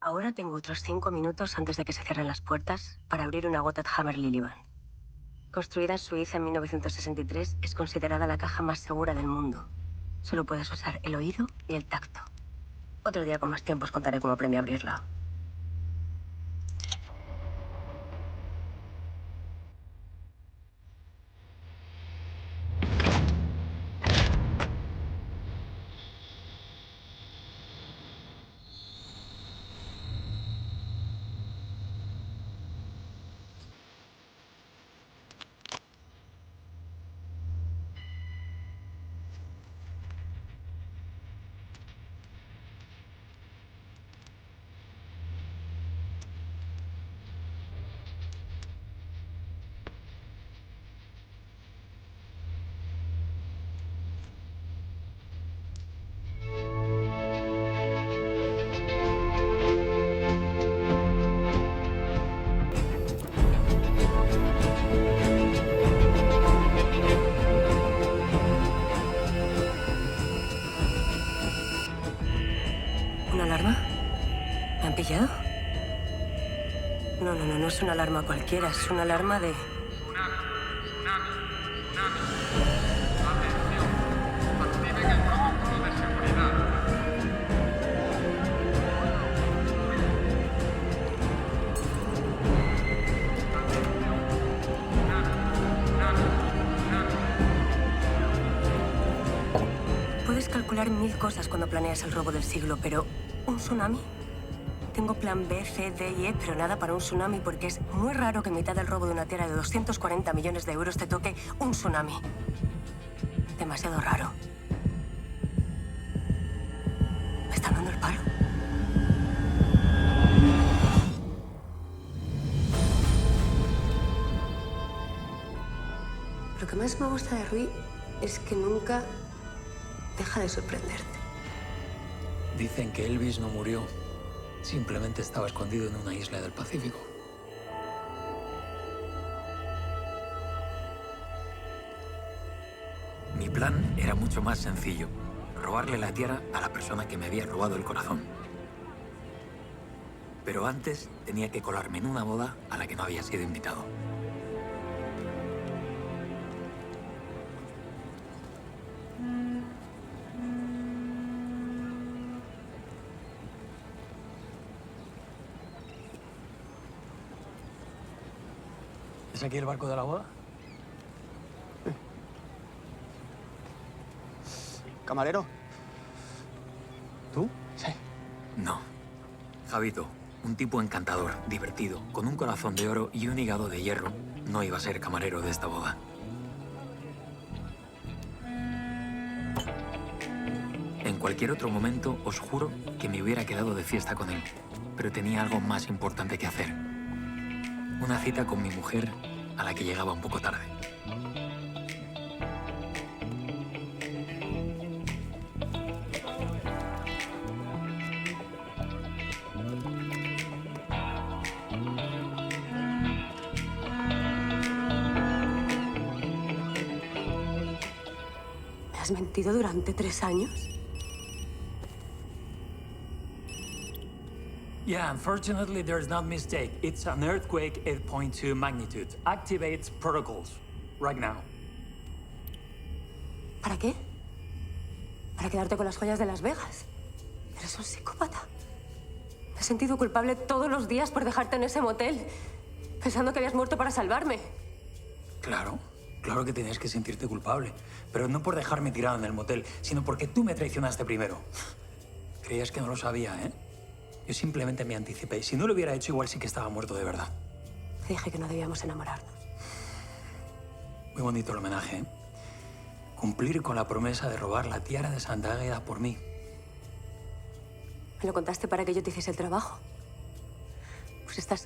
Ahora tengo otros 5 minutos antes de que se cierren las puertas para abrir una Gotthard Hammer Lilivan. Construida en Suiza en 1963, es considerada la caja más segura del mundo. Solo puedes usar el oído y el tacto. Otro día con más tiempo os contaré cómo aprendí a abrirla. ¿Una alarma? ¿Me han pillado? No es una alarma cualquiera, es una alarma de... Tsunami, tsunami, tsunami. Atención, activen el protocolo de seguridad. Puedes calcular 1000 cosas cuando planeas el robo del siglo, pero ¿un tsunami? Tengo plan B, C, D y E, pero nada para un tsunami porque es muy raro que en mitad del robo de una tierra de 240 millones de euros te toque un tsunami. Demasiado raro. ¿Me están dando el palo? Lo que más me gusta de Rui es que nunca deja de sorprenderte. Dicen que Elvis no murió. Simplemente estaba escondido en una isla del Pacífico. Mi plan era mucho más sencillo. Robarle la tiara a la persona que me había robado el corazón. Pero antes tenía que colarme en una boda a la que no había sido invitado. ¿Es aquí el barco de la boda? Camarero. ¿Tú? Sí. No. Javito, un tipo encantador, divertido, con un corazón de oro y un hígado de hierro, no iba a ser camarero de esta boda. En cualquier otro momento, os juro que me hubiera quedado de fiesta con él, pero tenía algo más importante que hacer. Una cita con mi mujer, a la que llegaba un poco tarde. ¿Me has mentido durante 3 años? Yeah, unfortunately, there's not mistake. It's an earthquake 8.2 magnitude. Activate protocols right now. ¿Para qué? ¿Para quedarte con las joyas de Las Vegas? Eres un psicópata. Me he sentido culpable todos los días por dejarte en ese motel, pensando que habías muerto para salvarme. Claro, claro que tenías que sentirte culpable. Pero no por dejarme tirado en el motel, sino porque tú me traicionaste primero. Creías que no lo sabía, ¿eh? Yo simplemente me anticipé. Si no lo hubiera hecho, igual sí que estaba muerto de verdad. Te dije que no debíamos enamorarnos. Muy bonito el homenaje, ¿eh? Cumplir con la promesa de robar la tiara de Santa Águeda por mí. ¿Me lo contaste para que yo te hiciese el trabajo? Pues estás